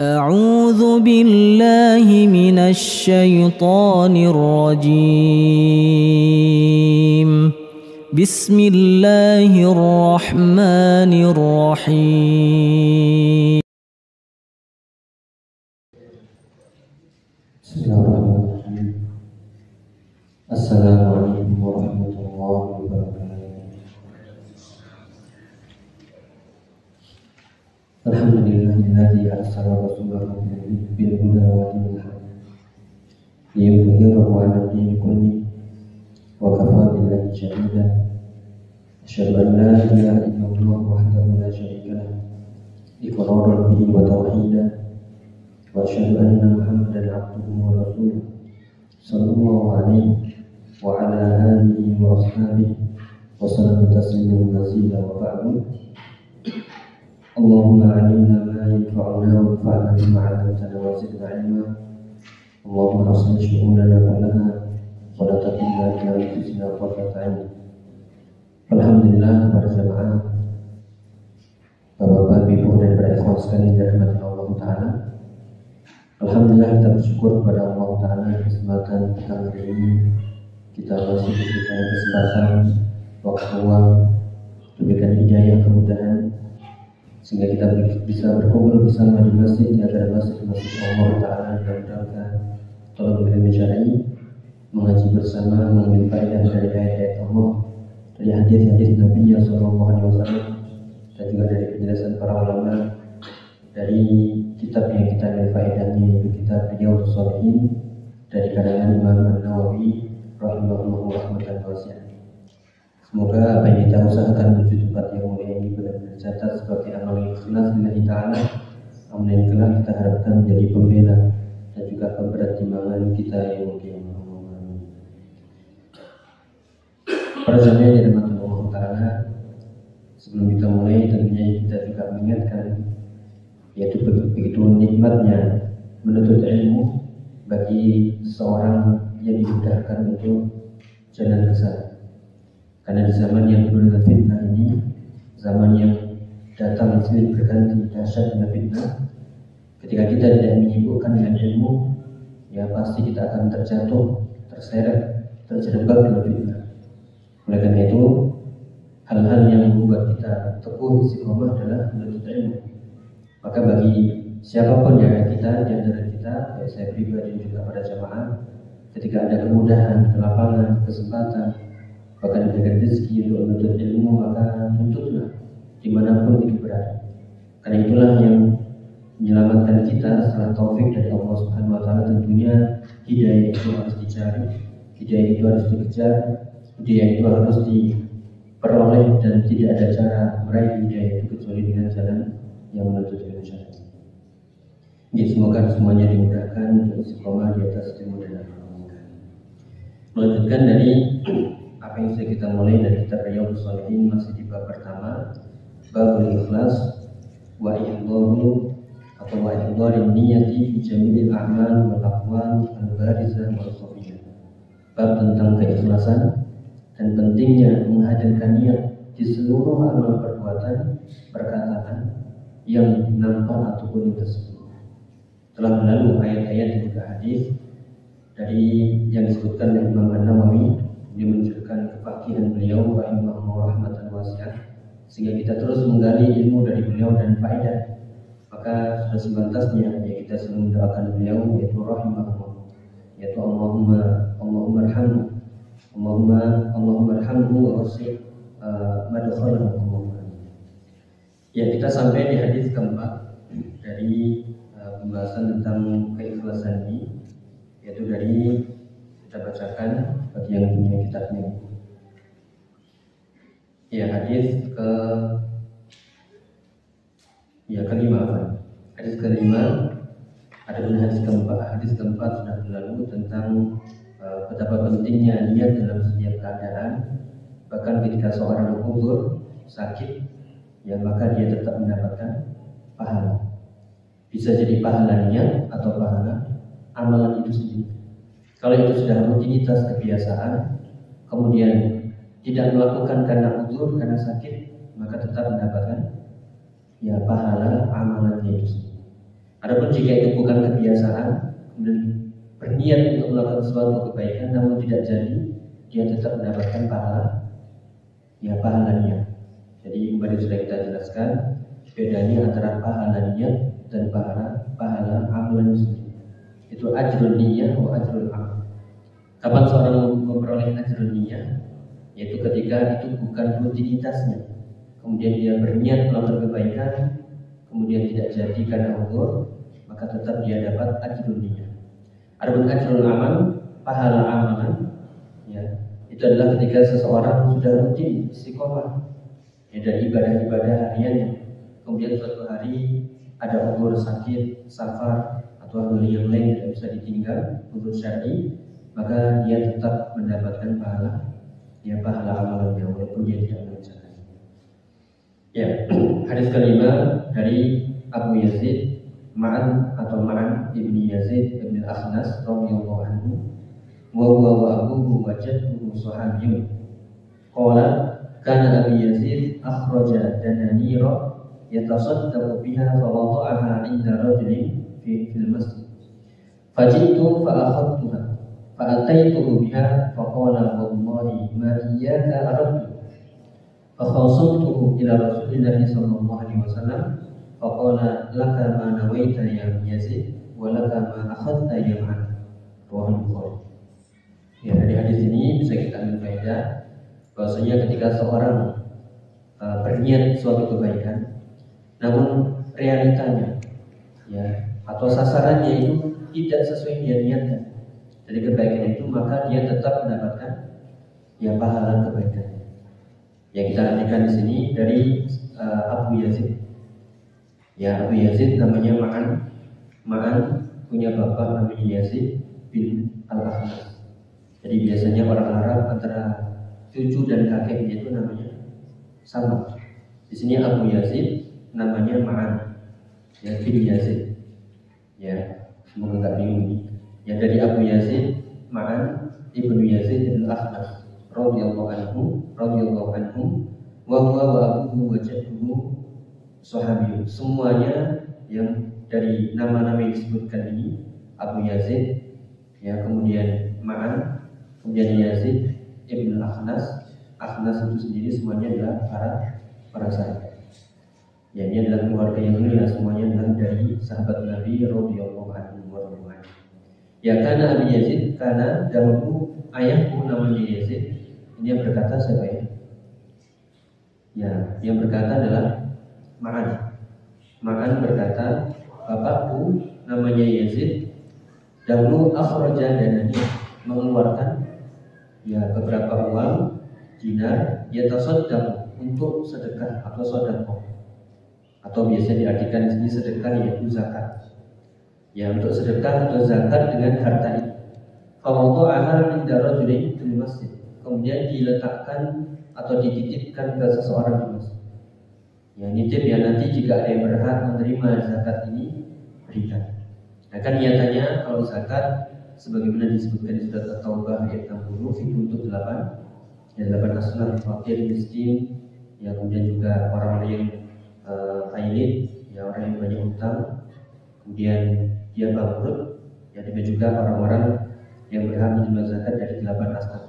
أعوذ بالله من الشيطان الرجيم. بسم الله الرحمن الرحيم. Bismillahirrahmanirrahim. Assalamualaikum warahmatullahi wabarakatuh. Alhamdulillahilladzi arsala rasulahu bil huda wa dinil haq liyudhhirahu 'ala ad-dini kullihi wa kafaa billahi shahida. Asyhadu an la ilaha illallah wahdahu la syarika lahu iqraran bihi wa tauhidan wa asyhadu anna Muhammadan 'abduhu wa rasuluhu sallallahu alaihi wa ala alihi wa ashabihi wa sallam tasliman mazida wa ba'du. Allahumma 'allimna ma yanfa'una wanfa'na bima 'allamtana wa zidna 'ilma. Allahumma aslih syu'unana kullaha wa la takilna ila anfusina tarfata 'ain. Alhamdulillah, para jamaah, Bapak-bapak, Ibu dan para ikhwan sekalian dirahmati Allah Ta'ala. Alhamdulillah, kita bersyukur kepada Allah Ta'ala kesempatan petang hari ini kita masih diberikan kesempatan, waktu luang, diberikan hidayah, kemudahan, sehingga kita bisa berkumpul bersama di masjid, di antara masjid-masjid Allah Ta'ala dalam rangka thalabul ilmi syar'i, mengaji bersama, mengambil faedah dari ayat-ayat Allah, dari hadis-hadis Nabi sallallahu alaihi wasallam, dan juga dari penjelasan para ulama, dari kitab yang kita ambil faedahnya, yaitu kitab Riyadhus Shalihin dari karangan Imam An-Nawawi rahimahullah rahmatan wasi'ah. Semoga apa yang kita usahakan menuju tempat yang mulia ini benar-benar dicatat sebagai amal yang ikhlas lillahi ta'ala, amal yang kelak kita harapkan menjadi pembela dan juga pemberat timbangan kita yang mulia. Para jamaah yang dirahmati Allah Ta'ala, sebelum kita mulai tentunya kita juga mengingatkan, yaitu begitu nikmatnya menuntut ilmu bagi seorang yang dimudahkan untuk jalan ke sana. Karena di zaman yang penuh dengan fitnah ini, zaman yang datang silih berganti dahsyatnya fitnah, ketika kita tidak menyibukkan dengan ilmu, ya pasti kita akan terjatuh, terseret, terjerembab dalam fitnah. Oleh karena itu, hal-hal yang membuat kita teguh istiqomah adalah menuntut ilmu. Maka bagi siapapun yang ada kita, di antara kita, baik saya pribadi dan juga para jamaah, ketika ada kemudahan, kelapangan, kesempatan, bahkan diberikan rezeki untuk menuntut ilmu, maka tuntutlah dimanapun itu berada. Karena itulah yang menyelamatkan kita setelah taufik dari Allah Subhanahu Wa Taala. Tentunya hidayah itu harus dicari, hidayah itu harus dikejar, hidayah itu harus diperoleh, dan tidak ada cara meraih hidayah itu kecuali dengan jalan yang menuntut ilmu syar'i. Jadi semoga semuanya dimudahkan untuk istiqomah di atas ilmu dan amal. Melanjutkan dari apa yang sudah kita mulai dari kitab Riyadhus Shalihin, masih di bab pertama, babul ikhlas wa ihdharu atau wa ihdharin niyati fi jamil a'mal wal aqwal al-barizah wal khafiyah. Bab tentang keikhlasan dan pentingnya menghadirkan niat di seluruh amal perbuatan, perkataan yang nampak ataupun yang tersembunyi. Telah berlalu ayat-ayat dan juga hadis dari yang disebutkan oleh Imam An-Nawawi. Dia menunjukkan kefakihan beliau rahimahullah rahmatan wasi'ah, sehingga kita terus menggali ilmu dari beliau dan faedah. Maka sudah sepantasnya ya kita selalu mendoakan beliau, yaitu rahimahullah, yaitu Allahumma arhamhu, Allahumma arhamhu wa wasi' madkhalahu. Ya, kita sampai di hadis keempat dari pembahasan tentang keikhlasan ini, yaitu dari kita bacakan bagi yang punya kitabnya. Ya, hadis kelima. Hadis kelima, adapun hadis keempat sudah berlalu tentang betapa pentingnya niat dalam setiap keadaan. Bahkan ketika seorang uzur, sakit, ya maka dia tetap mendapatkan pahala. Bisa jadi pahala niat atau pahala amalan itu sendiri. Kalau itu sudah rutinitas, kebiasaan, kemudian tidak melakukan karena uzur, karena sakit, maka tetap mendapatkan ya pahala amalannya itu sendiri. Adapun jika itu bukan kebiasaan, kemudian berniat untuk melakukan suatu kebaikan namun tidak jadi, dia tetap mendapatkan pahala niat. Jadi kembali sudah kita jelaskan bedanya antara pahala niat dan pahala amalan sendiri. Itu ajrul niyyah wa ajrul amal. Kapan seorang memperoleh ajrul niyyah? Yaitu ketika itu bukan rutinitasnya. Kemudian dia berniat melakukan kebaikan, kemudian tidak jadi karena uzur, maka tetap dia dapat ajrul niyyah. Adapun ajrul amal, pahala amalan, ya, itu adalah ketika seseorang sudah rutin istiqomah ya, dari ibadah-ibadah hariannya, kemudian suatu hari ada uzur sakit, safar atau hal yang lain tidak bisa ditinggal, uzur syar'i, maka dia tetap mendapatkan pahala amalannya walaupun dia tidak mengerjakan. Ya, hadis kelima dari Abu Yazid Ma'an ibni Yazid ibn al-Akhnas radhiyallahu anhu, wa huwa wa abuhu wa jadduhu sahabiyyun. Qala kana Abu Yazid akhraja dananira yatasaddaqu biha fa wada'aha 'inda rajulin fil masjid. Faji'tu fa akhadtuha fa ataituhu biha fa qala wallahi ma iyyaka aradtu. فخاصمته إلى رسول الله صلى الله عليه وسلم فقال لك ما نويت يا يزيد ولك ما أخذت يا معن. Riwayat Bukhari. Ya, dari hadis ini bisa kita ambil faedah bahwasanya ketika seorang berniat suatu kebaikan, namun realitanya ya atau sasarannya itu tidak sesuai dia niatkan dari kebaikan itu, maka dia tetap mendapatkan ya pahala kebaikan. Ya, kita artikan di sini dari Abu Yazid. Ya, Abu Yazid namanya Ma'an punya bapak namanya Yazid bin al-Akhnas. Jadi biasanya orang Arab antara cucu dan kakeknya itu namanya sama. Di sini Abu Yazid namanya Ma'an, ya, bin Yazid. Ya, semoga nggak bingung. Ya, dari Abu Yazid Ma'an ibnu Yazid bin al-Akhnas radhiyallahu anhu wa huwa wa abuhu wa jadduhu sahabiyyun. Semuanya yang dari nama-nama yang disebutkan ini, Abu Yazid, ya, kemudian Ma'an, kemudian Yazid ibn al-Akhnas. Akhnas itu sendiri semuanya adalah para sahabat. Ya, ini adalah keluarga yang mulia, semuanya adalah dari sahabat Nabi radhiyallahu anhu. Ya, karena Abu Yazid, karena dahulu ayahku namanya Yazid. Ini yang berkata siapa ya? Ya, yang berkata adalah Ma'an. Ma'an berkata, bapakku namanya Yazid dahulu akhraja danani, mengeluarkan ya beberapa uang dinar, yatasaddaq, untuk sedekah atau sedekah, atau biasa diartikan di sini sedekah yaitu zakat. Ya, untuk sedekah atau zakat dengan harta itu. Fa wada'aha 'inda rajulin fil masjid. Kemudian diletakkan atau dititipkan ke seseorang di masjid. Ya, nitip ya, nanti jika ada yang berhak menerima zakat ini, berikan. Nah, kan niatannya kalau zakat sebagaimana disebutkan di surat At-Taubah ayat 60 itu untuk 8 asnaf, fakir, miskin, ya, kemudian juga orang-orang yang kailit, ya, orang yang banyak utang, kemudian dia bangkrut, ya, dan juga orang-orang yang berhak menerima zakat dari 8 asnaf.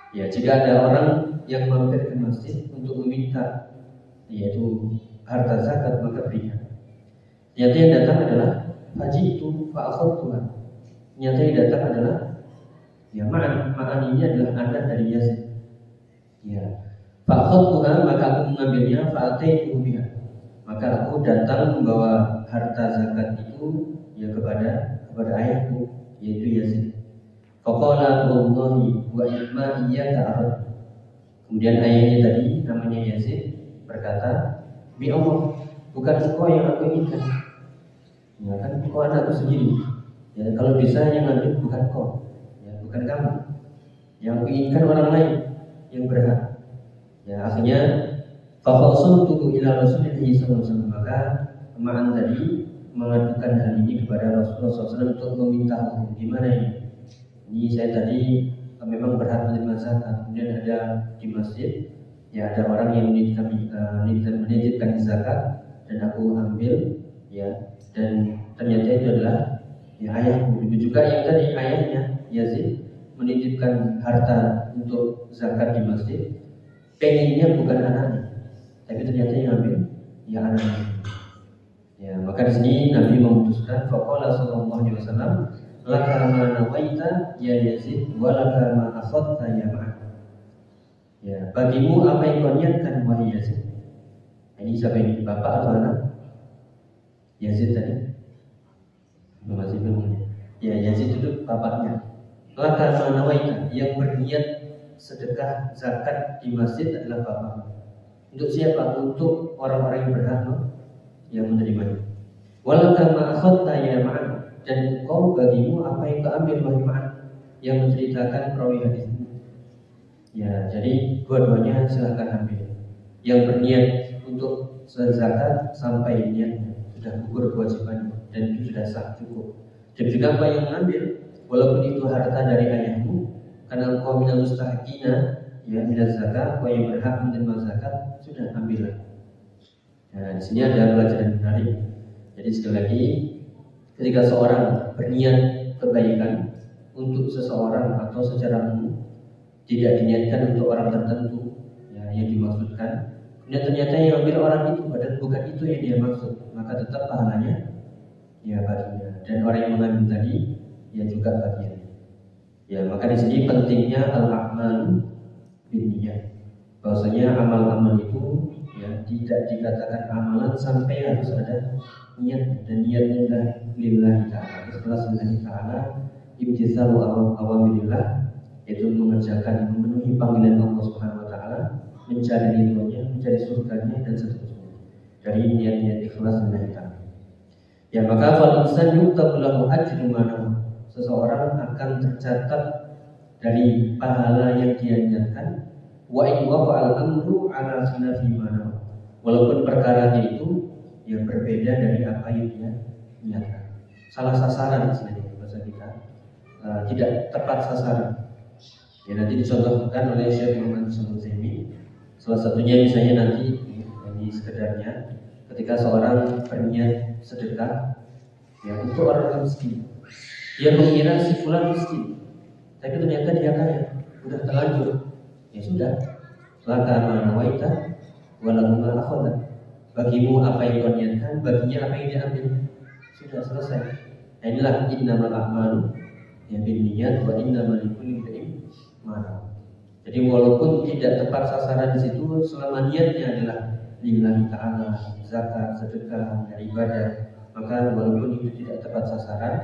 Ya, jika ada orang yang mampir ke masjid untuk meminta yaitu harta zakat, maka berikan. Nyata yang datang adalah haji itu fa'akhadtuha. Nyata yang datang adalah ya Ma'an ini adalah anak dari Yazid. Ya, fa'akhadtuha, maka aku mengambilnya, fa'ataituhu biha, maka aku datang membawa harta zakat itu ya kepada ayahku yaitu Yazid. Faqala wallahi wa ma iyyaka arad. Kemudian ayahnya tadi namanya Yazid berkata, "Bi Allah, bukan engkau yang aku inginkan." Ya kan, engkau anakku sendiri. Ya, kalau bisa yang ngambil bukan kau, ya, bukan kamu. Yang aku inginkan orang lain yang berhak. Ya, akhirnya faqasamtu ila Rasulillah sallallahu alaihi wasallam, maka Ma'an tadi mengadukan hal ini kepada Rasulullah SAW untuk meminta hukum. Gimana ini? Ini saya tadi memang berhak menerima zakat, kemudian ada di masjid, ya, ada orang yang menitipkan zakat dan aku ambil, ya, ya, dan ternyata itu adalah ya ayahku. Itu juga yang tadi ayahnya Yazid menitipkan harta untuk zakat di masjid, pengennya bukan anaknya, tapi ternyata yang ambil ya anaknya. Ya, maka di sini Nabi memutuskan faqala sallallahu alaihi wasallam laka ma nawaita ya Yazid wa laka ma akhadta ya Ma'an. Ya, bagimu apa yang kau niatkan wahai Yazid. Ini siapa ini, bapak atau anak? Yazid tadi masih belum. Ya, Yazid itu bapaknya. Laka ma nawaita, yang berniat sedekah zakat di masjid adalah bapak. Untuk siapa? Untuk orang-orang yang berhak yang menerimanya. Walaka ma akhadta ya Ma'an, dan kau bagimu apa yang kau ambil wahai Ma'an, yang menceritakan perawi hadis ini. Ya, jadi dua-duanya silahkan ambil. Yang berniat untuk zakat sampai niatnya sudah gugur kewajibannya dan itu sudah sah, cukup. Dan juga apa yang mengambil, walaupun itu harta dari ayahmu, karena engkau minal mustahqina ya minal zakat, kau yang berhak menerima zakat, sudah ambillah. Nah, di sini ada pelajaran menarik. Jadi sekali lagi, ketika seorang berniat kebaikan untuk seseorang atau secara umum, tidak diniatkan untuk orang tertentu ya, yang dimaksudkan, dan ternyata yang ambil orang itu padahal bukan itu yang dia maksud, maka tetap pahalanya ya baginya, dan orang yang mengambil tadi ya juga bagiannya. Ya, maka di sini pentingnya al-a'mal binniyat, bahwasanya amal-amal itu ya tidak dikatakan amalan sampai harus ada niat, dan niatnya lillahi ta'ala. Ikhlas lillahi ta'ala, imtithalu awamirillah, yaitu mengerjakan, memenuhi panggilan Allah Subhanahu wa taala, mencari ridhonya, mencari surganya dan seterusnya. Dari niat-niat ikhlas lillahi ta'ala. Ya, maka fal insan yuktabu lahu ajru ma nawa. Seseorang akan tercatat dari pahala yang dia niatkan, wa in waqa'al amru ala khilafi ma nawa. Walaupun perkaranya itu yang berbeda dari apa yang dia niatkan. Salah sasaran istilahnya bahasa kita, tidak tepat sasaran. Ya, nanti dicontohkan oleh Syekh Muhammad Sulaiman. Salah satunya misalnya nanti ini sekedarnya ketika seorang berniat sedekah ya untuk orang miskin. Dia mengira si fulan miskin, tapi ternyata dia kaya, sudah terlanjur. Ya sudah, laka ma nawaita wa lahu ma akhadha. Bagimu apa yang kau niatkan, baginya apa yang dia ambil. Sudah selesai. Nah, inilah innamal a'malu ya binniyat wa innamal likulli imrin ma nawa. Jadi walaupun tidak tepat sasaran di situ, selama niatnya adalah lillahi ta'ala, zakat, sedekah, ibadah, maka walaupun itu tidak tepat sasaran,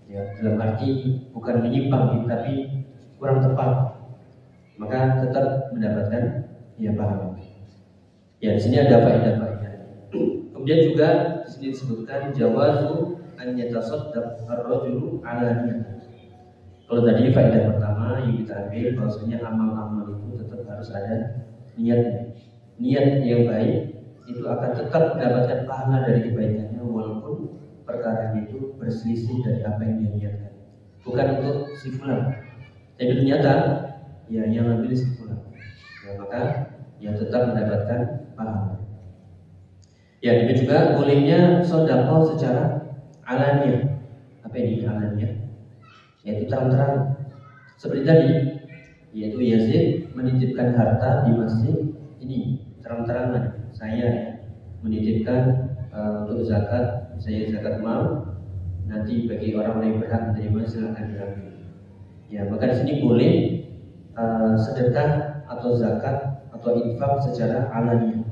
ya dalam arti bukan menyimpang tapi kurang tepat, maka tetap mendapatkan ya pahala. Ya, di sini ada faedah-faedah. Kemudian juga di sini disebutkan jawazu an yatasaddaq ar-rajulu ala niyat. Kalau tadi faedah pertama yang kita ambil bahwasanya amal-amal itu tetap harus ada niatnya. Niat yang baik itu akan tetap mendapatkan pahala dari kebaikannya walaupun perkaranya itu berselisih dari apa yang dia niatkan. Bukan untuk si fulan, tapi ternyata ya yang ambil si fulan. Ya, maka ya tetap mendapatkan pahala. Ya, ini juga bolehnya sedekah secara alaniah. Apa ini alaniah? Yaitu terang-terang. Seperti tadi, yaitu Yazid menitipkan harta di masjid ini terang-terangan. Saya menitipkan untuk zakat, saya zakat mal, nanti bagi orang yang berhak menerima silakan diambil. Ya, maka di sini boleh sedekah atau zakat atau infak secara alaniah.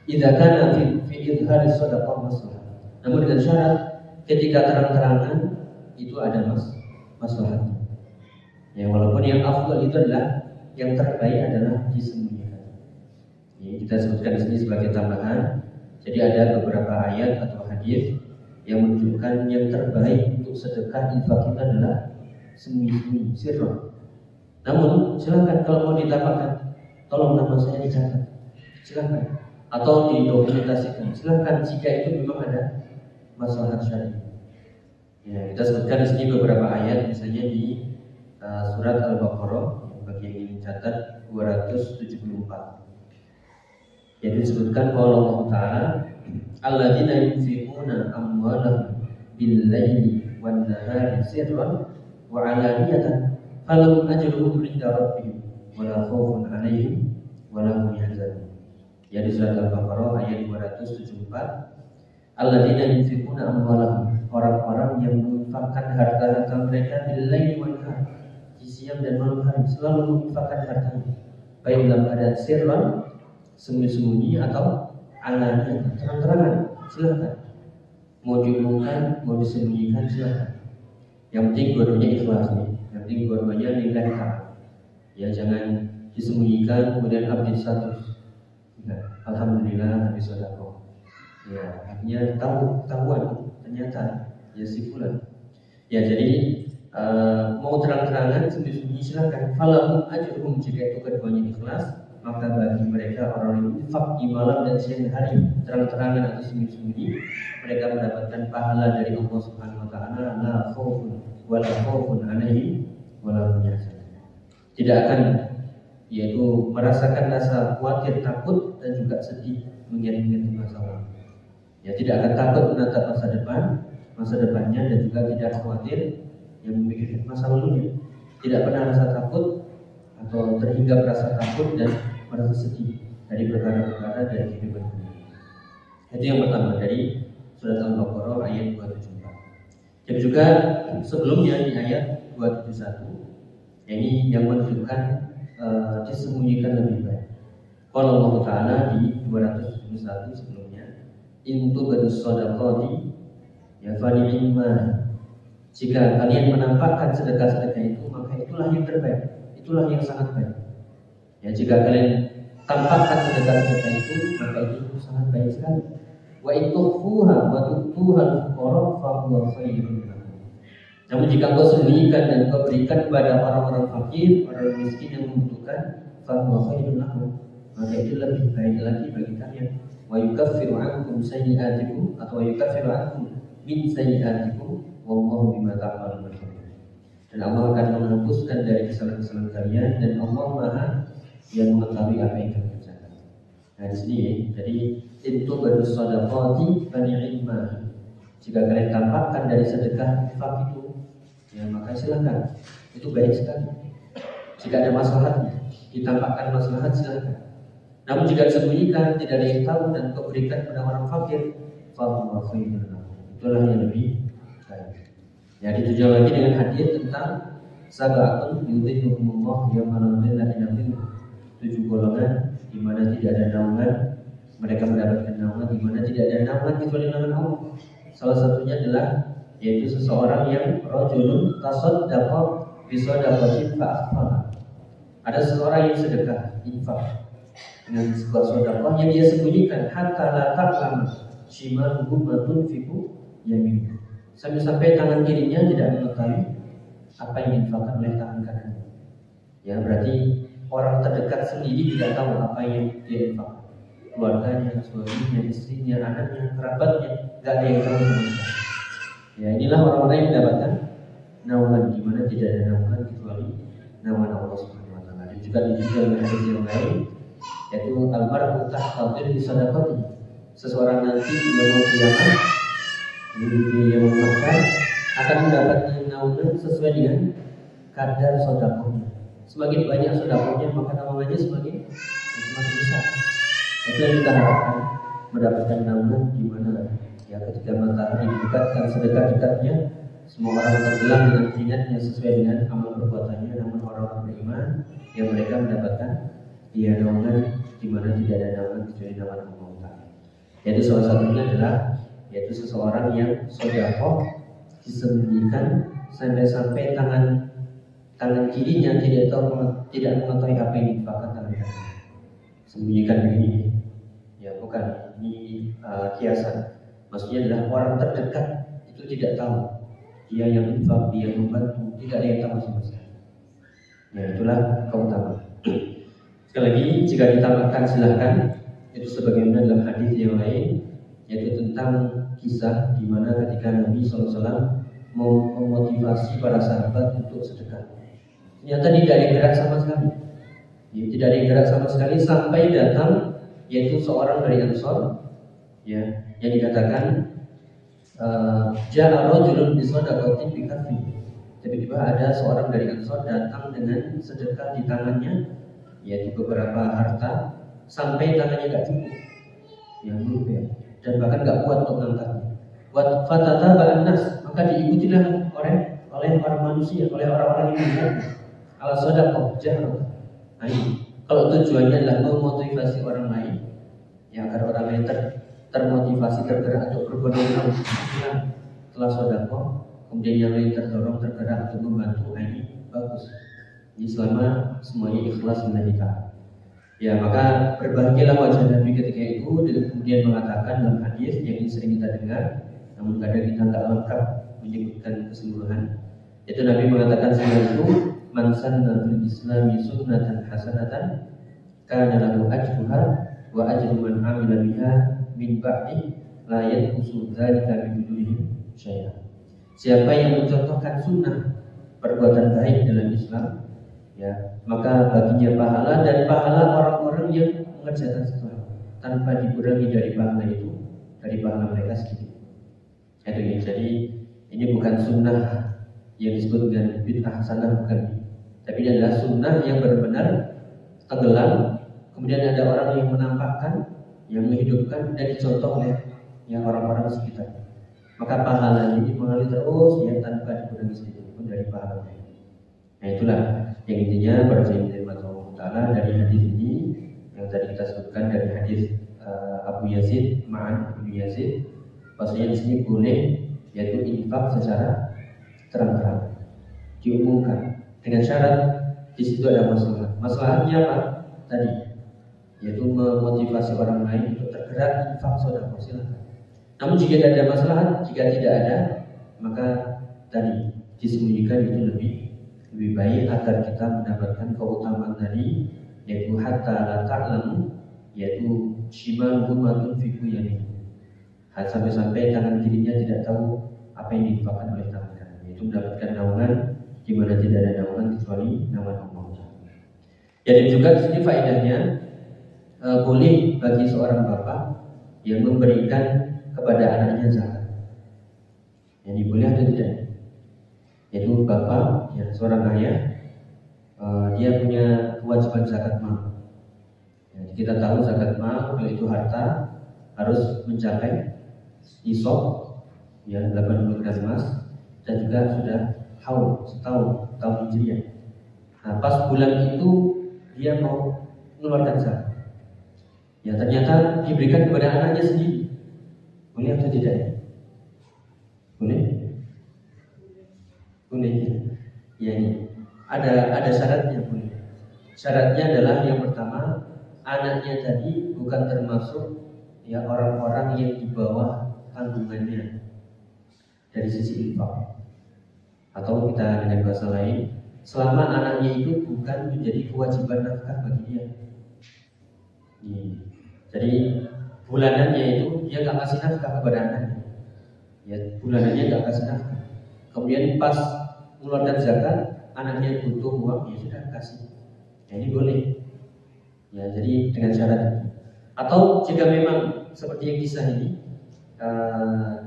Idza kana fi idhari shadaqah maslahah. Namun dengan syarat ketika terang-terangan itu ada maslahatnya. Ya, walaupun yang afdal itu adalah yang terbaik adalah disembunyikan. Ya, kita sebutkan di sini sebagai tambahan. Jadi ada beberapa ayat atau hadis yang menunjukkan yang terbaik untuk sedekah infak kita adalah sembunyi-sembunyi, sirrah. Namun silakan kalau mau ditampakkan, tolong nama saya dicatat, silakan. Atau didokumentasikan, silakan jika itu memang ada masalah syar'i. Ya, kita sebutkan di sini beberapa ayat, misalnya di surat Al-Baqarah bagi yang ingin catat 274. Jadi disebutkan kalau Allah Taala alladzina yunfiquna yunfiquna amwalahum bil-laili wan-nahari sirran wa 'alaniyatan falahum ajruhum 'inda rabbihim wa la khaufun 'alaihim wa la hum yahzanun. Ya, di surat Al-Baqarah ayat 274. Alladzina yunfiquna amwalahum, orang-orang yang menginfakkan harta-harta mereka bil-laili wan-nahar, di siang dan malam hari, selalu menginfakkan hartanya, baik dalam keadaan sirran, sembunyi-sembunyi, atau alaniah, terang-terangan. Silakan, mau diumumkan, mau disembunyikan, silakan. Yang penting dua-duanya ikhlas nih. Yang penting dua-duanya lillahi ta'ala. Ya, jangan disembunyikan kemudian update status. Ya, alhamdulillah habis sedekah. Ya, artinya tahuan ternyata ya si fulan. Ya, jadi mau terang-terangan, sembunyi-sembunyi silakan. Falahum ajruhum, jika itu keduanya ikhlas, maka bagi mereka orang yang infak di malam dan siang hari, terang-terangan atau sembunyi-sembunyi, mereka mendapatkan pahala dari Allah Subhanahu wa taala, la khaufun 'alaihim wa la hum yahzanun. Tidak akan yaitu merasakan rasa khawatir, takut, dan juga sedih mengingat-ingat masa lalu. Ya, tidak akan takut menatap masa depannya, dan juga tidak khawatir yang memikirkan masa lalunya. Tidak pernah rasa takut atau terhinggap rasa takut dan merasa sedih dari perkara-perkara dari kehidupan dunia. Itu yang pertama dari surat Al-Baqarah ayat 274. Dan juga sebelumnya di ayat 271, ini yang menunjukkan disembunyikan lebih baik. Kalau Allah Ta'ala di 271 sebelumnya, intu badus shadaqati ya fani'imma, jika kalian menampakkan sedekah-sedekah itu, maka itulah yang terbaik, itulah yang sangat baik. Ya, jika kalian tampakkan sedekah-sedekah itu, maka itu sangat baik sekali. Wa ituhuha wa tutuhal fuqara fa huwa khairun lakum. Namun jika engkau sembunyikan dan engkau berikan kepada orang-orang fakir, orang miskin yang membutuhkan, fa huwa khairun lakum, maka itu lebih baik lagi bagi kalian. Wa yukaffiru ankum sayyi'atikum, atau wa yukaffiru ankum min sayyi'atikum wallahu bima ta'malun basir. Dan Allah akan menghapuskan dari kesalahan-kesalahan kalian, dan Allah Maha yang mengetahui apa yang kalian kerjakan. Nah, di sini jadi itu badus shadaqati fani'imma, jika kalian tampakkan dari sedekah infak itu, ya maka silakan, itu baik sekali. Jika ada maslahatnya, ditampakkan maslahat, silakan. Namun jika disembunyikan, tidak ada yang tahu, dan kau berikan kepada orang fakir, fa huwa khairun lakum, itulah yang lebih baik. Ya, ditujukan lagi dengan hadis tentang sab'atun yudhilluhumullah yauma la dhilla illa dhilluh, 7 golongan di mana tidak ada naungan, mereka mendapatkan naungan di mana tidak ada naungan kecuali naungan Allah. Salah satunya adalah yaitu seseorang yang rajulun tasaddaqa bi shadaqatin fa akhfaha. Ada seseorang yang sedekah infak dengan sebuah sedekah yang dia sembunyikan, hatta la ta'lam shimaluhu ma tunfiqu yaminuhu, sampai tangan kirinya tidak mengetahui apa yang diinfakkan oleh tangan kanannya. Ya, berarti orang terdekat sendiri tidak tahu apa yang dia infakkan. Keluarganya, suaminya, istrinya, anaknya, kerabatnya, tidak ada yang tahu sama sekali. Ya, inilah orang-orang yang mendapatkan naungan, di mana tidak ada naungan kecuali naungan Allah Subhanahu wa taala. Dan juga dijual dengan hadis yang lain, yaitu al-mar'u tahta dhilli shadaqati, seseorang nanti yang kiamat, yang memaksa akan mendapatkan naungan sesuai dengan kadar sedekahnya. Semakin banyak sedekahnya, maka naungannya semakin besar. Itu yang kita harapkan, mendapatkan naungan di mana ya ketika matahari didekatkan sedekat-dekatnya, semua orang tenggelam dengan keringatnya sesuai dengan amal perbuatannya. Namun orang-orang beriman yang mereka mendapatkan ya naungan di mana tidak ada naungan kecuali naungan Allah. Yaitu salah satunya adalah yaitu seseorang yang sedekah disembunyikan sampai tangan kirinya tidak mengetahui apa yang diinfakkan tangan kanan. Sembunyikan begini, ya bukan ini kiasan. Maksudnya adalah orang terdekat itu tidak tahu, dia yang infak, dia yang membantu, tidak ada yang tahu sama sekali. Ya, itulah keutamaan. Sekali lagi, jika ditambahkan silahkan. Itu sebagaimana dalam hadis yang lain, yaitu tentang kisah di mana ketika Nabi SAW memotivasi para sahabat untuk sedekah, ternyata tidak ada yang gerak sama sekali. Ya, tidak ada yang gerak sama sekali sampai datang yaitu seorang dari Ansor, ya, yang dikatakan Ja'a rajulun bi shadaqatin bi kaffi. Tiba-tiba ada seorang dari Ansor datang dengan sedekah di tangannya, yaitu beberapa harta, sampai tangannya gak cukup, yang lupa, dan bahkan gak kuat untuk mengangkatnya. Wa fatataba an-nas, maka diikutilah oleh orang manusia, oleh orang-orang yang melihat ala shadaqah jahrah. Nah, kalau tujuannya adalah memotivasi orang lain, ya agar orang lain termotivasi, tergerak untuk berbuat baik setelah sedekah, kemudian yang lain terdorong, tergerak untuk membantu, ini bagus. Ini selama semuanya ikhlas lillahi ta'ala. Ya, maka berbahagialah wajah Nabi ketika itu. Kemudian mengatakan dalam hadis yang ini sering kita dengar, namun kadang kita nggak lengkap menyebutkan keseluruhan. Itu Nabi mengatakan setelah itu, man sanna fil islami sunnatan hasanatan kana lahu ajruha wa ajru man amila biha min ba'di la yanqusu dzalika min ujurihim syai'an. Siapa yang mencontohkan sunnah perbuatan baik dalam Islam, ya, maka baginya pahala dan pahala orang-orang yang mengerjakan sesuatu tanpa dikurangi dari pahala itu, dari pahala mereka sedikit. Itu ya. Jadi ini bukan sunnah yang disebut dengan bid'ah hasanah, bukan. Tapi ini adalah sunnah yang benar-benar tenggelam, kemudian ada orang yang menampakkan, yang menghidupkan dan dicontoh oleh yang orang-orang sekitar. Maka pahala ini mengalir terus, ya, tanpa dikurangi sedikit pun dari pahala. Nah, itulah yang intinya pada sayyidina Allah Ta'ala dari hadis ini yang tadi kita sebutkan, dari hadis Abu Yazid Ma'an Ibnu Yazid, maksudnya di sini boleh, yaitu infak secara terang-terang, diumumkan dengan syarat di situ ada masalah. Masalahnya apa? Tadi, yaitu memotivasi orang lain untuk tergerak infak sedekah, silakan. Namun jika tidak ada masalah, jika tidak ada, maka tadi disembunyikan itu lebih baik agar kita mendapatkan keutamaan tadi, yaitu hatta la ta'lamu, yaitu shimaluhu ma tunfiqu yaminuhu. Sampai-sampai tangan kirinya tidak tahu apa yang diinfakkan oleh tangan kanan, yaitu mendapatkan naungan di mana tidak ada naungan kecuali naungan Allah. Jadi juga di sini faedahnya boleh bagi seorang bapak yang memberikan kepada anaknya zakat. Jadi boleh atau tidak? Yaitu bapak, ya, seorang ayah, dia punya kewajiban zakat mal. Jadi kita tahu zakat mal, kalau itu harta, harus mencapai nisab, ya, 80 gram emas, dan juga sudah haul setahun, tahun hijriah. Nah, pas bulan itu dia mau mengeluarkan zakat, ya, ternyata diberikan kepada anaknya sendiri. Boleh atau tidak? Boleh? Boleh. Ya, ini ada syaratnya. Boleh. Syaratnya adalah yang pertama, anaknya tadi bukan termasuk, ya, orang-orang yang di bawah tanggungannya dari sisi infak. Atau kita dengan bahasa lain, selama anaknya itu bukan menjadi kewajiban nafkah bagi dia. Jadi bulanannya itu dia nggak kasih nafkah kepada anaknya, ya, bulanannya nggak kasih nafkah. Kemudian pas mengeluarkan zakat, anaknya butuh uang, ya sudah kasih. Ya, ini boleh. Ya, jadi dengan syarat ini. Atau jika memang seperti yang kisah ini,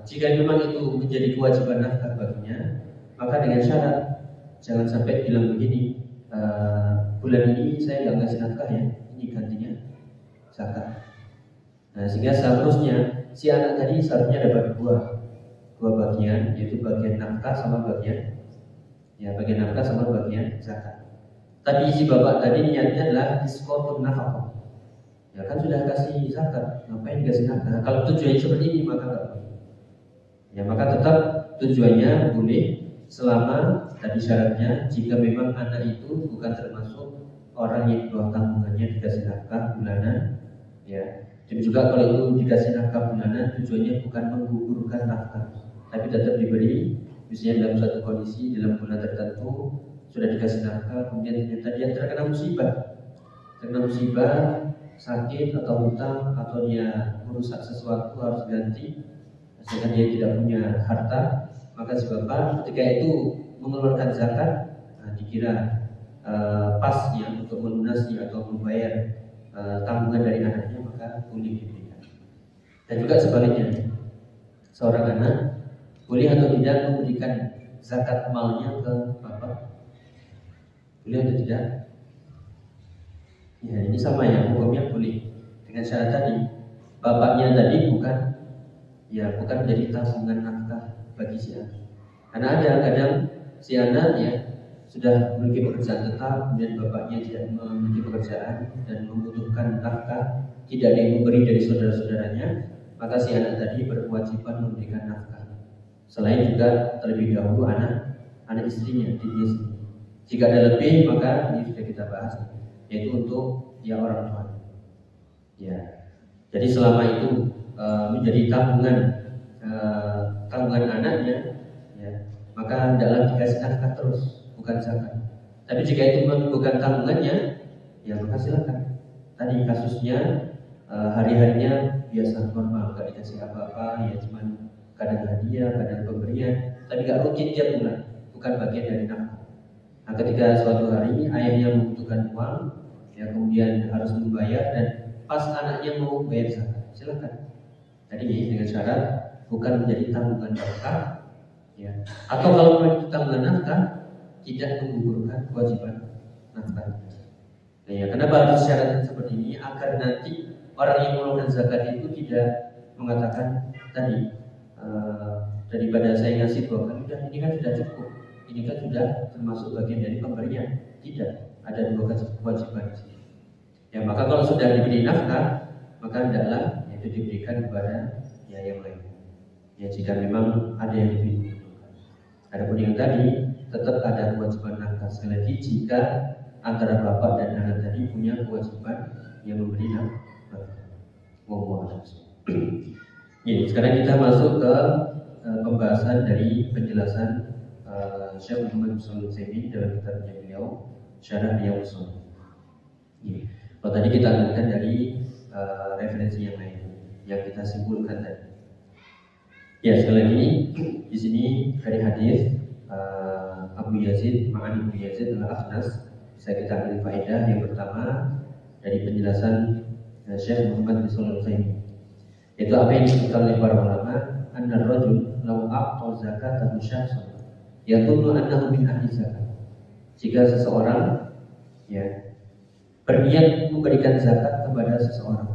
jika memang itu menjadi kewajiban nafkah baginya, maka dengan syarat jangan sampai bilang begini, bulan ini saya nggak kasih nafkah, ya, ini gantinya zakat. Nah, sehingga seharusnya si anak tadi seharusnya dapat dua bagian, yaitu bagian nafkah sama bagian zakat. Tapi si bapak tadi niatnya adalah diskotun nafkah. Ya kan sudah kasih zakat, ngapain kasih nafkah? Kalau tujuannya seperti ini maka nggak boleh. Ya, maka tetap tujuannya boleh selama tadi syaratnya jika memang anak itu bukan termasuk orang yang di bawah tanggungannya dikasih nafkah bulanan, ya. Dan juga kalau itu dikasih nafkah bulanan, tujuannya bukan menggugurkan nafkah, tapi tetap diberi. Misalnya dalam suatu kondisi dalam bulan tertentu sudah dikasih nafkah, kemudian ternyata dia terkena musibah, sakit atau hutang, atau dia merusak sesuatu harus ganti, sehingga dia tidak punya harta, maka si bapak ketika itu mengeluarkan zakat, dikira pasnya untuk melunasi atau membayar tanggungan dari anaknya, maka boleh diberikan. Dan juga sebaliknya, seorang anak boleh atau tidak memberikan zakat malnya ke bapak? Boleh atau tidak? Ya, ini sama ya, hukumnya boleh. Dengan syarat tadi, bapaknya tadi bukan menjadi tabungan nafkah bagi si anak. Karena ada kadang si anak ya sudah memiliki pekerjaan tetap, kemudian bapaknya tidak memiliki pekerjaan dan membutuhkan nafkah, tidak ada yang memberi dari saudara-saudaranya, maka si anak tadi berkewajiban memberikan nafkah. Selain juga terlebih dahulu anak istrinya, dia sendiri. Jika ada lebih, maka ini sudah kita bahas, yaitu untuk orang tua. Ya, jadi selama itu menjadi tabungan anaknya, ya, maka hendaklah dikasih nafkah terus, bukan zakat. Tapi jika itu bukan tabungannya, ya maka silakan. Tadi kasusnya hari-harinya biasa normal, nggak dikasih apa-apa, ya cuman kadang hadiah, kadang pemberian, tapi nggak rutin tiap bulan, bukan bagian dari nafkah. Nah, ketika suatu hari ayahnya membutuhkan uang, ya kemudian harus membayar dan pas anaknya mau bayar zakat, silakan. Tadi dengan syarat bukan menjadi tanggungan nafkah, ya. Atau kalau menjadi tanggungan nafkah, tidak menggugurkan kewajiban nafkah. Nah, ya, kenapa harus syaratnya seperti ini? Agar nanti orang yang mengeluarkan zakat itu tidak mengatakan tadi daripada saya ngasih 2 kali, udah ini kan sudah cukup, ini kan sudah termasuk bagian dari pemberian. Tidak, ada 2 kewajiban. Ya, maka kalau sudah diberi nafkah, maka hendaklah itu diberikan kepada yang lain. Ya, jika memang ada yang lebih membutuhkan. Adapun yang tadi tetap ada kewajiban nafkah. Sekali lagi, jika antara bapak dan anak tadi punya kewajiban yang memberi nafkah. Ya, sekarang kita masuk ke pembahasan dari penjelasan Syekh Muhammad Shalih Al-Utsaimin dalam kitabnya beliau Syarah Riyadhus Shalihin. Ya. Kalau tadi kita ambilkan dari referensi yang lain yang kita simpulkan tadi. Ya, sekali lagi di sini dari hadis Abu Yazid Ma'an Abu Yazid Al-Akhnas bisa kita ambil faedah yang pertama dari penjelasan Syekh Muhammad Shalih Al-Utsaimin, yaitu apa yang disebutkan oleh para ulama, anna rajul law a'ta zakatahu syakhsan yaqulu annahu min ahli zakat. Jika seseorang berniat memberikan zakat kepada seseorang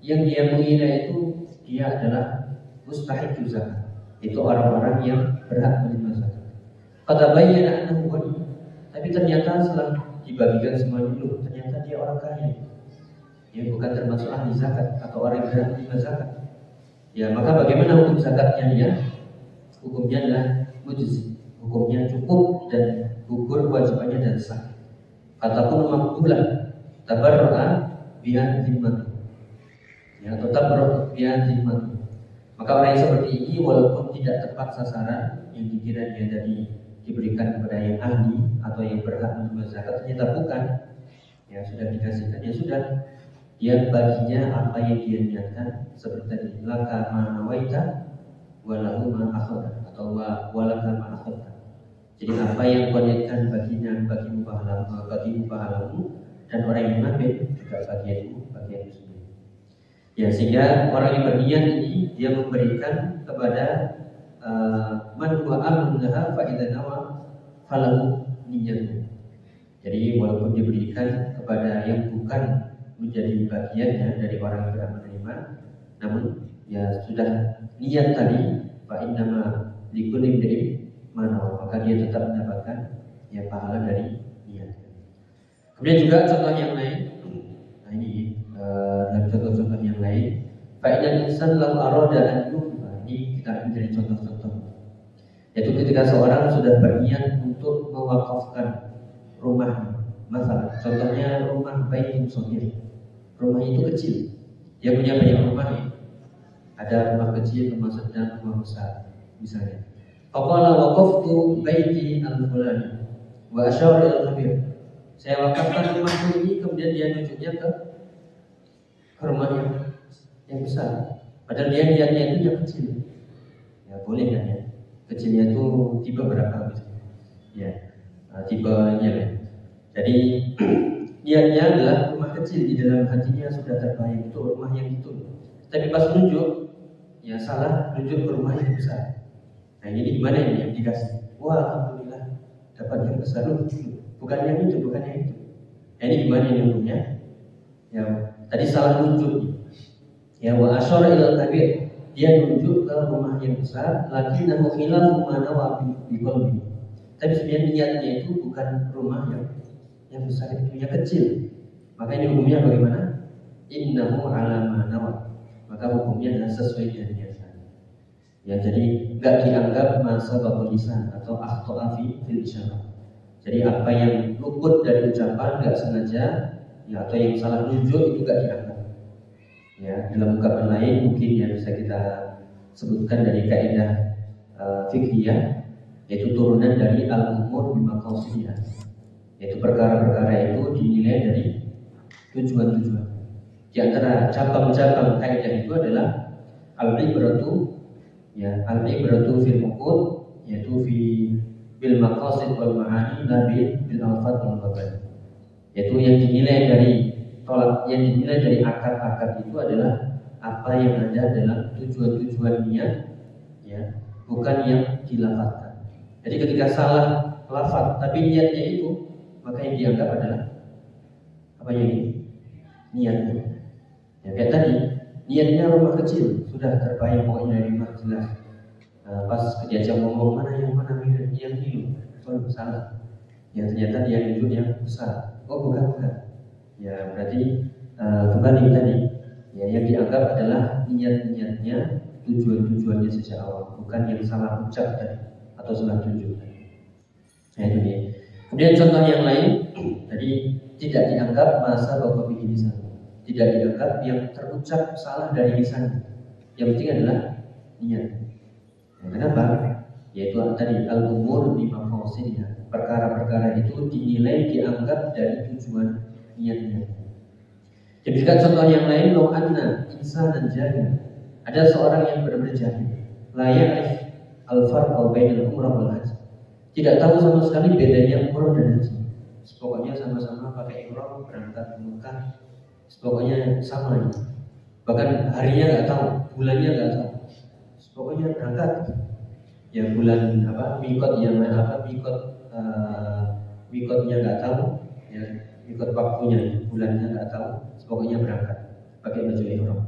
yang dia mengira itu dia adalah mustahik zakat, itu orang-orang yang berhak menerima zakat. Kata bayyana annahu ghani, tapi ternyata setelah dibagikan semua dulu, ternyata dia orang kaya, ya bukan termasuk ahli zakat atau orang yang berhak menerima zakat. Ya, maka bagaimana hukum zakatnya dia? Hukumnya adalah mujzi, hukumnya cukup dan gugur kewajibannya dan sah. Kata pun makbulah tabarra'a biha zimmatu, ya, atau tabarra'a biha zimmatu. Maka orang yang seperti ini walaupun tidak tepat sasaran yang dikira dia tadi diberikan kepada yang ahli atau yang berhak menerima zakat, ternyata bukan, ya sudah dikasihkan, ya sudah, dia baginya apa yang dia niatkan, seperti tadi laka ma nawaita walahu ma akhadha atau walaka ma akhadha. Jadi apa yang kau niatkan bagimu pahalamu, dan orang yang mengambil juga bagianmu sendiri. Ya, sehingga orang yang berniat ini dia memberikan kepada man huwa amrun laha fa idza nawa falahu niyyatuh. Jadi walaupun diberikan kepada yang bukan menjadi bagiannya dari orang yang berhak menerima, namun ya sudah niat tadi, fa innama likulli imrin ma nawa, maka dia tetap mendapatkan ya pahala dari niat. Kemudian juga contoh yang lain, nah ini dalam contoh-contoh yang lain, fa inna insan lam arada an yufa, ini kita ambil dari contoh-contoh, yaitu ketika seorang sudah berniat untuk mewakafkan rumahnya, masalah contohnya rumah baitun shaghir, rumah itu kecil, dia punya banyak rumah ya, ada rumah kecil, rumah sedang, rumah besar misalnya. Faqala waqaftu baiti al-fulani wa asyara al-khabir, saya wakafkan rumahku ini, kemudian dia nunjuknya ke rumah yang besar, padahal dia niatnya itu yang kecil. Ya boleh kan ya, kecilnya itu tipe berapa misalnya, ya tipenya lah. Jadi niatnya adalah rumah kecil, di dalam hatinya sudah terbayang itu rumah yang itu, tapi pas nunjuk ya salah, nunjuk ke rumah yang besar. Nah ini gimana ini yang dikasih? Wah alhamdulillah dapat yang besar loh. Bukan yang itu, bukan yang itu. Nah, ini gimana ini hukumnya? Ya tadi salah nunjuk. Ya wa asyara ilal kabir, dia nunjuk ke rumah yang besar, lakinnahu khilafu ma nawa bi qalbi. Tapi sebenarnya niatnya itu bukan rumah yang besar, itu yang kecil. Maka ini hukumnya bagaimana? Innahu ala ma nawa. Maka hukumnya adalah sesuai dengan niatan. Ya jadi enggak dianggap masa babul lisan atau akhta'a fil isyarah. Jadi apa yang luput dari ucapan enggak sengaja, ya atau yang salah nunjuk itu enggak dianggap. Ya, dalam ungkapan lain mungkin yang bisa kita sebutkan dari kaidah fiqhiyah, yaitu turunan dari al-umur bimaqasidiyah, yaitu perkara-perkara itu dinilai dari tujuan-tujuan. Di antara cabang-cabang kaidah itu adalah al-ibratu, ya al-ibratu fil uqud, yaitu bil maqasid wal ma'ani la bil alfaz wal mabani. Yaitu yang dinilai dari yang dinilai dari akad-akad itu adalah apa yang ada dalam tujuan-tujuan niat, ya, bukan yang dilafazkan. Jadi ketika salah lafaz tapi niatnya itu, maka yang dianggap adalah apa ini? Niatnya. Ya kayak tadi, niatnya rumah kecil sudah terbayang pokoknya dari rumah jelas. Pas diajak ngomong mana yang ini, oh salah. Ya ternyata dia nunjuk yang besar. Oh bukan. Ya berarti kembali tadi, ya yang dianggap adalah niat-niatnya, tujuan-tujuannya sejak awal, bukan yang salah ucap tadi atau salah tunjuk. Nah itu dia. Kemudian contoh yang lain, tadi tidak dianggap masa bahwa bikin lisan, tidak dianggap yang terucap salah dari lisan. Yang penting adalah niat. Nah, kenapa? Yaitu tadi al-umur bimaqasidiyah, perkara-perkara itu dinilai dianggap dari tujuan niatnya. Jadi contoh yang lain, lo anna insanan jahil, ada seorang yang benar-benar jahil, la ya'rif al-farqa bainal umrah wal haji, tidak tahu sama sekali bedanya umrah dan haji. Pokoknya sama-sama pakai ihram berangkat ke Mekah, pokoknya sama ya. Bahkan harinya nggak tahu, bulannya nggak tahu, pokoknya berangkat. Ya bulan apa, mikotnya nggak tahu, ya ikut waktunya, bulannya nggak tahu, pokoknya berangkat pakai baju ihram.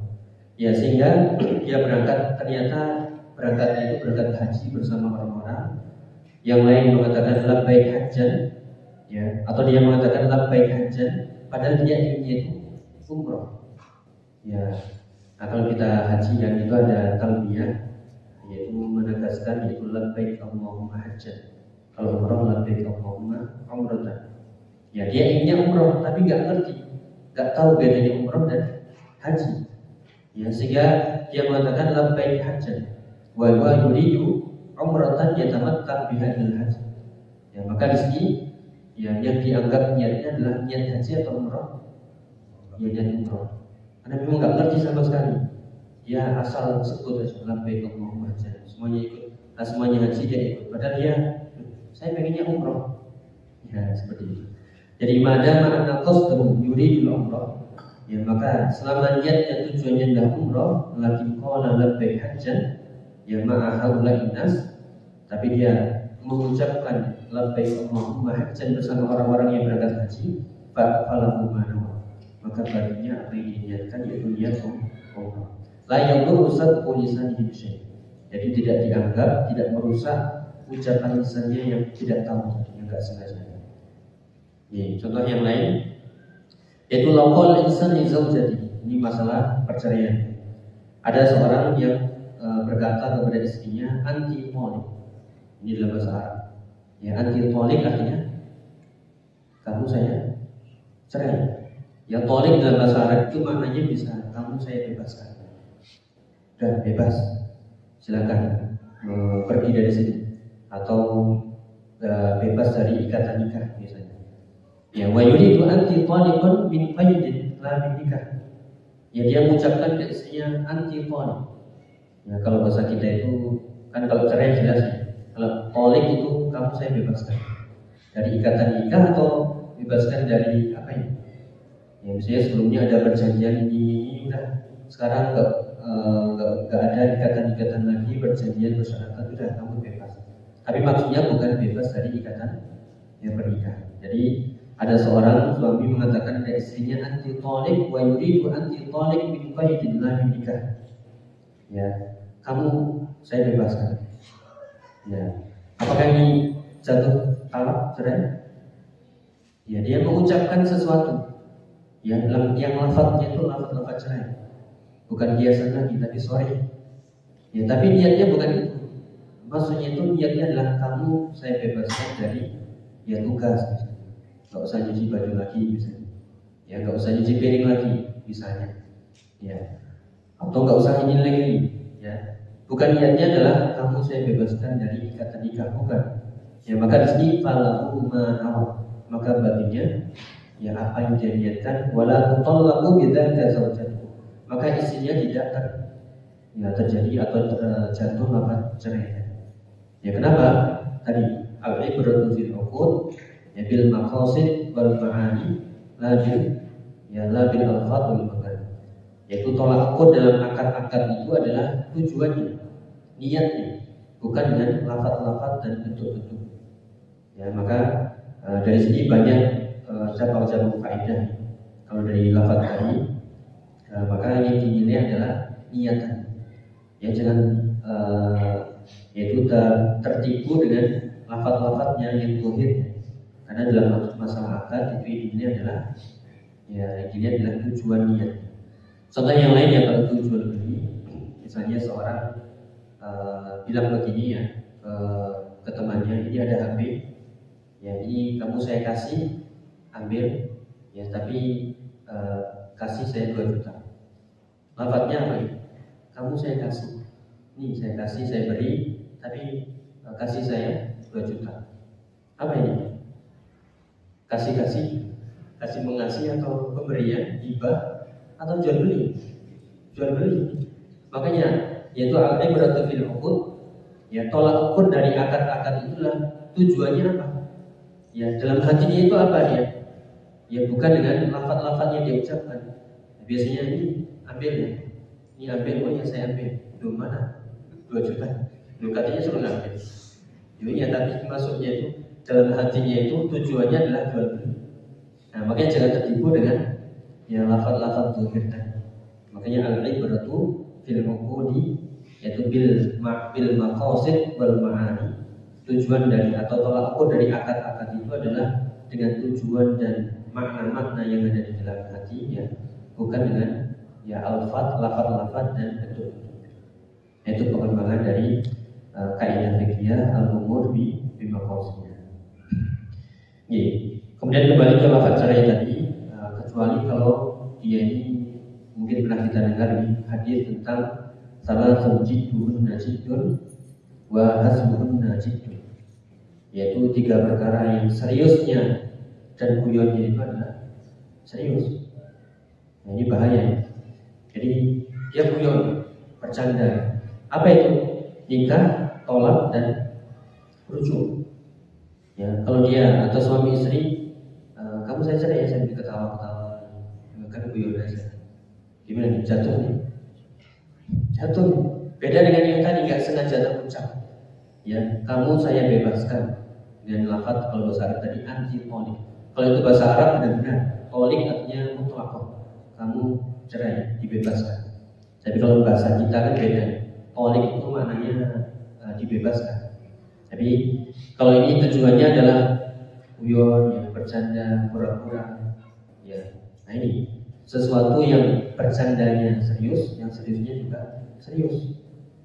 Ya sehingga dia berangkat, ternyata berangkatnya itu berangkat haji bersama orang-orang. Yang lain mengatakan labbaik hajjan, ya, atau dia mengatakan labbaik hajjan, padahal dia inginnya itu umroh. Ya, nah kalau kita haji yang itu ada talbiyah, yaitu menegaskan yaitu labbaik Allahumma hajjan. Kalau umroh labbaik Allahumma umratan. Ya dia inginnya umroh tapi nggak ngerti, nggak tahu bedanya umroh dan haji. Ya sehingga dia mengatakan labbaik hajjan wa yuridu umratan yatamatta biha ilal haji. Ya maka di sini ya yang dianggap niatnya adalah niat haji atau umroh? Ya niat umroh. Karena memang nggak ngerti sama sekali. Dia asal sebut aja labbaik Allahumma hajjan, semuanya ikut. Nah, semuanya haji dia ikut. Padahal dia saya pengennya umroh. Ya seperti itu. Jadi madama anna qasdahu yuridul umrah, ya maka selama niatnya tujuannya adalah umrah, lakin qala labbaik hajjan, ya ma'a haula'i nas, tapi dia mengucapkan labbaik Allahumma hajjan bersama orang-orang yang berangkat haji, falahu ma nawa, maka baginya apa yang diniatkan yaitu niat umrah. La yadurru sadqu lisanihi bisyai', jadi tidak dianggap, tidak merusak ucapan lisannya yang tidak tahu, yang enggak sengaja. Ya, contoh yang lain yaitu laqal insan li zaujati. Ini masalah perceraian. Ada seorang yang berkata kepada istrinya anti thalik. Ini dalam bahasa Arab. Ya, anti thalik artinya kamu saya cerai. Ya, thalik dalam bahasa Arab itu maknanya bisa kamu saya bebaskan. Sudah bebas. Silakan pergi dari sini atau bebas dari ikatan nikah misalnya. Ya, wa yuridu anti taliqan min qaidin la min nikah. Ya dia mengucapkan ke istrinya anti taliq. Ya kalau bahasa kita itu kan kalau cerai jelas ya. Kalau taliq itu kamu saya bebaskan dari ikatan nikah atau bebaskan dari apa ya? Ya misalnya sebelumnya ada perjanjian ini udah sekarang enggak ada ikatan-ikatan lagi, perjanjian persyaratan sudah kamu bebas. Tapi maksudnya bukan bebas dari ikatan yang pernikahan. Jadi ada seorang suami mengatakan kepada istrinya, anti thalik wa yuridu anti thalik min qaidin la nikah. Ya, kamu saya bebaskan. Ya, apakah ini jatuh talak cerai? Ya, dia mengucapkan sesuatu yang lafadznya itu lafaz cerai, bukan biasa lagi tapi sorry. Ya, tapi niatnya bukan itu. Maksudnya itu niatnya adalah kamu saya bebaskan dari ya tugas, misalnya. Gak usah nyuci baju lagi misalnya. Ya, gak usah nyuci piring lagi misalnya. Ya, atau gak usah ini lagi. Ya, bukan niatnya adalah kamu saya bebaskan dari ikatan nikah, bukan. Ya, maka di sini falahu ma'aw, maka batinnya ya apa yang dia niatkan, wala tutallaqu bidzalika zawjatuhu, maka istrinya tidak terjadi atau jatuh lafaz cerai. Ya, kenapa? Tadi al-ibratu fil uqud ya bil maqasid wal ma'ani la bil alfaz wal makan. Yaitu tolak ukur dalam akad-akad itu adalah tujuannya, niatnya, bukan dengan lafaz-lafaz dan bentuk-bentuk. Ya, maka dari sini banyak cabang-cabang faedah. Kalau dari lafaz tadi, maka yang dinilai adalah niatan. Ya, jangan yaitu tertipu dengan lafaz-lafaznya yang zahir. Karena dalam masalah akad itu ini adalah tujuan niat. Contoh yang lain ya, kalau tujuan beli, misalnya seorang bilang begini ya ke temannya, ini ada HP, ya ini kamu saya kasih, ambil, ya tapi kasih saya 2 juta. Lafadznya apa ini? Kamu saya kasih, nih saya kasih, saya beri, tapi kasih saya 2 juta. Apa ini? Kasih mengasih atau pemberian, hibah atau jual beli. Makanya yaitu al-ibratu fil uqud, ya tolak ukur dari akad-akad itulah tujuannya apa? Ya, dalam hatinya itu apa dia? Ya, bukan dengan lafaz-lafaz yang dia ucapkan. Biasanya ini ambil ya, ini ambil, oh ya saya ambil. Belum mana? 2 juta. Lu katanya suruh ngambil. Ya, tapi maksudnya itu dalam hatinya itu tujuannya adalah jual beli. Nah, makanya jangan tertipu dengan ya lafaz-lafaz zahir tadi. Makanya al-ibratu fil uqudi, yaitu bil maqasid wal ma'ani. Tujuan dari atau tolak ukur dari akad-akad itu adalah dengan tujuan dan makna-makna yang ada di dalam hati, ya, bukan dengan ya lafaz-lafaz dan bentuk-bentuk. Itu pengembangan dari kaidah fikih al-umur bi maqasidnya. Kemudian kembali ke lafaz cerai tadi, kecuali kalau dia ini mungkin pernah kita dengar di hadis tentang salah sujudun najidun wa hasbuhun najidun, yaitu 3 perkara yang seriusnya dan guyonnya itu adalah serius. Nah, ini bahaya. Jadi dia guyon, bercanda. Apa itu? Nikah, tolak dan rujuk. Ya, kalau dia atau suami istri, kamu saya cerai ya, saya ketawa-ketawa, kan guyon aja. Gimana nih? Jatuh nih. Beda dengan yang tadi nggak sengaja terucap. Ya, kamu saya bebaskan dengan lafaz kalau bahasa Arab tadi anti tolik. Kalau itu bahasa Arab benar-benar tolik artinya mutlak. Kamu cerai, dibebaskan. Tapi kalau bahasa kita kan beda. Tolik itu maknanya dibebaskan. Tapi kalau ini tujuannya adalah guyon, ya, bercanda, pura-pura, ya. Nah, ini sesuatu yang bercandanya serius, yang seriusnya juga serius.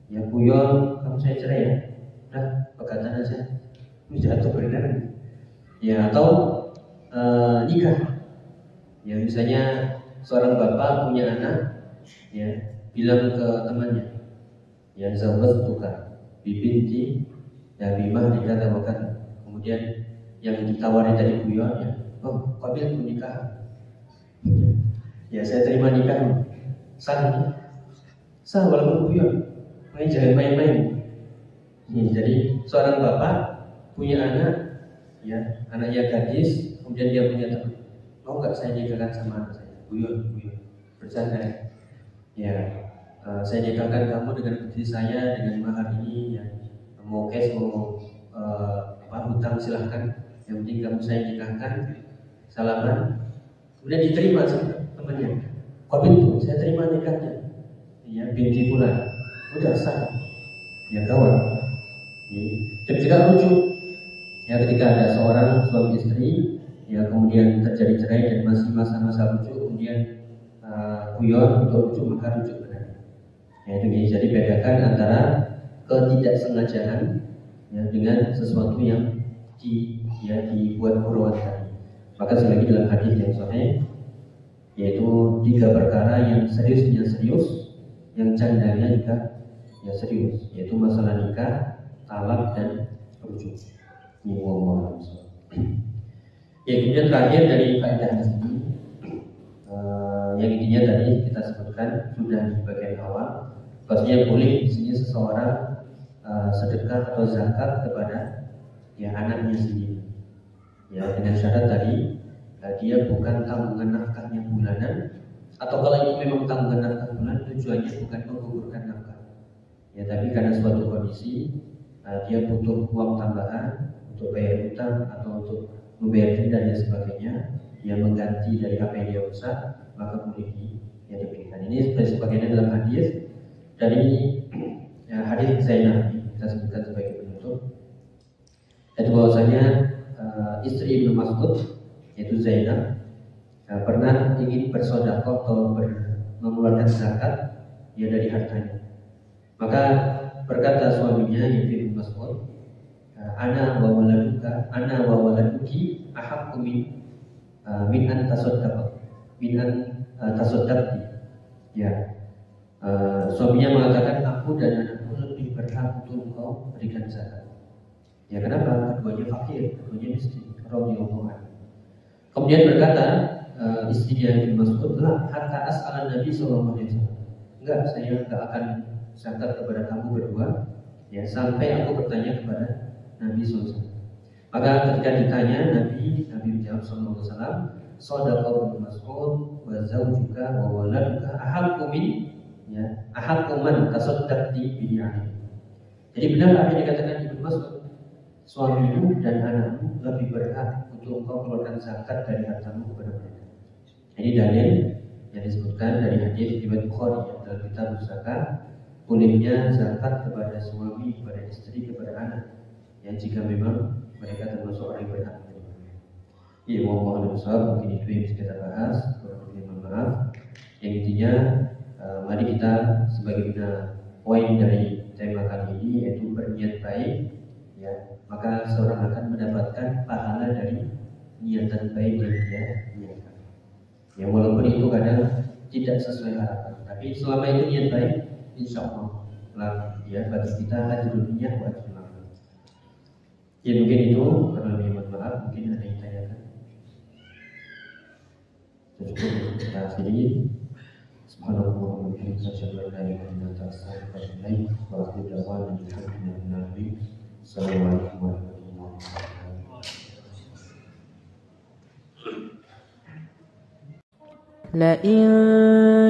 Ya, guyon, kamu saya cerai ya, udah pegatan aja, ini jatuh benar. Ya, atau nikah. Ya, misalnya seorang bapak punya anak, ya, bilang ke temannya, ya zawat tukar bibinti ya bimah dikatakan. Kemudian yang ditawari tadi guyon, ya, oh kabil tuh nikah. Ya, saya terima nikah. Sah walaupun guyon. Jangan main-main. Jadi seorang bapak punya anak, ya, anaknya gadis, kemudian dia punya teman. Mau nggak saya nikahkan sama anak saya? Guyon, bercanda. Ya, saya nikahkan kamu dengan putri saya dengan mahar ini, ya. Mau cash mau hutang silahkan, yang penting kamu saya nikahkan, salaman. Kemudian diterima sama temannya, itu saya terima nikahnya, ya binti fulan, udah sah, ya kawan. Dan juga rujuk, ya ketika ada seorang suami istri, ya kemudian terjadi cerai dan masih masa-masa rujuk, kemudian guyon untuk rujuk, maka rujuk benar. Ya itu jadi bedakan antara ketidaksengajaan, ya, dengan sesuatu yang dibuat buruan tadi. Maka selagi dalam hadis yang sahih, yaitu 3 perkara yang seriusnya serius, yang candanya juga ya serius, yaitu masalah nikah, talak dan rujuk. Ini wallahu a'lam. Ya kemudian terakhir dari faedah ini, yang intinya tadi kita sebutkan sudah di bagian awal, bahwasanya boleh di sini seseorang sedekah atau zakat kepada ya anaknya sendiri, ya dengan syarat tadi dia bukan tanggungan nafkahnya bulanan, atau kalau itu memang tanggungan nafkah bulanan tujuannya bukan menggugurkan nafkah, ya tapi karena suatu kondisi dia butuh uang tambahan untuk bayar utang atau untuk membayar denda dan sebagainya, yang mengganti dari apa yang dia rusak, maka boleh diberikan. Ini sebagainya dalam hadis dari hadis Zainab, kita sebutkan sebagai penutup, yaitu bahwasanya istri Ibnu Mas'ud, yaitu Zainab, pernah ingin bersedekah atau mengeluarkan zakat ya dari hartanya. Maka berkata suaminya, yaitu Ibnu Mas'ud, ana wa waladuki ahaqqu min an tasaddaqti. Ya. Suaminya mengatakan, aku dan anakku lebih berhak untuk engkau berikan zakat. Ya kenapa? Keduanya fakir, keduanya miskin. Radhiyallahu anhu. Kemudian berkata istrinya Ibnu Mas'ud, hatta as'ala Nabi sallallahu alaihi wasallam. Enggak, saya enggak akan zakat kepada kamu berdua, ya sampai aku bertanya kepada Nabi sallallahu alaihi wasallam. Maka ketika ditanya Nabi menjawab sallallahu alaihi wasallam, shadaqa Ibnu Mas'ud wa zawjuka wa waladuka ahaqqu min ahaqqu man tasaddaqti bihi alaihi. Jadi benar apa yang dikatakan Ibnu Mas'ud, suamimu dan anakmu lebih berhak untuk engkau keluarkan zakat dari hartamu kepada mereka. Ini dalil yang disebutkan dari hadis riwayat Bukhari dalam kitab zakat, bolehnya zakat kepada suami, kepada istri, kepada anak, ya jika memang mereka termasuk orang yang berhak. Ya, wallahu a'lam. Mungkin itu yang bisa kita bahas. Mohon maaf. Yang intinya, mari kita sebagaimana poin dari tema kali ini, yaitu berniat baik, ya maka seorang akan mendapatkan pahala dari niatan baik yang dia niatkan. Ya walaupun itu kadang tidak sesuai harapan, tapi selama itu niat baik, insya Allah ya bagi kita ajrul niyyah wa ajrul amal. Ya mungkin itu, karena lebih mohon maaf, mungkin ada yang tanyakan. Cukup kita akhiri. Subhanallah wa bihamdihi asyhadu an la ilaha illa anta astaghfiruka wa atubu ilaik. Wa akhiru da'wana alhamdulillahi rabbil alamin. Assalamualaikum warahmatullahi wabarakatuh. لئن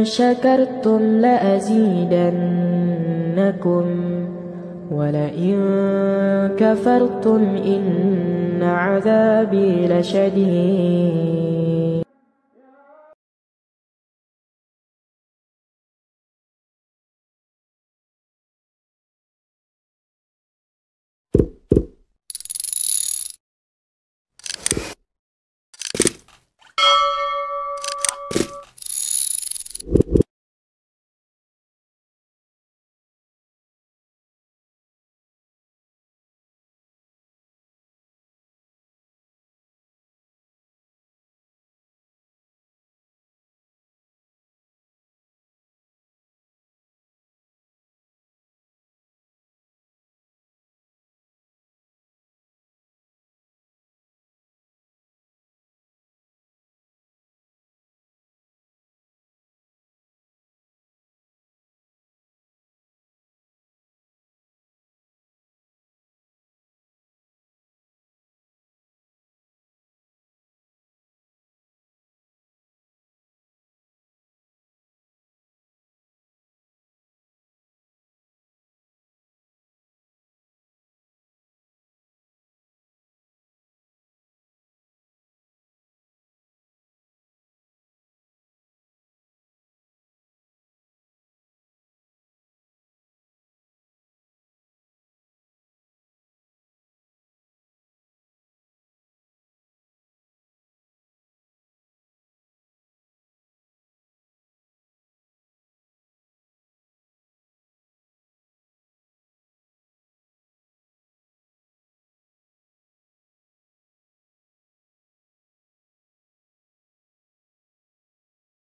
شكرتم لأزيدنكم ولئن كفرتم إن عذابي لشديد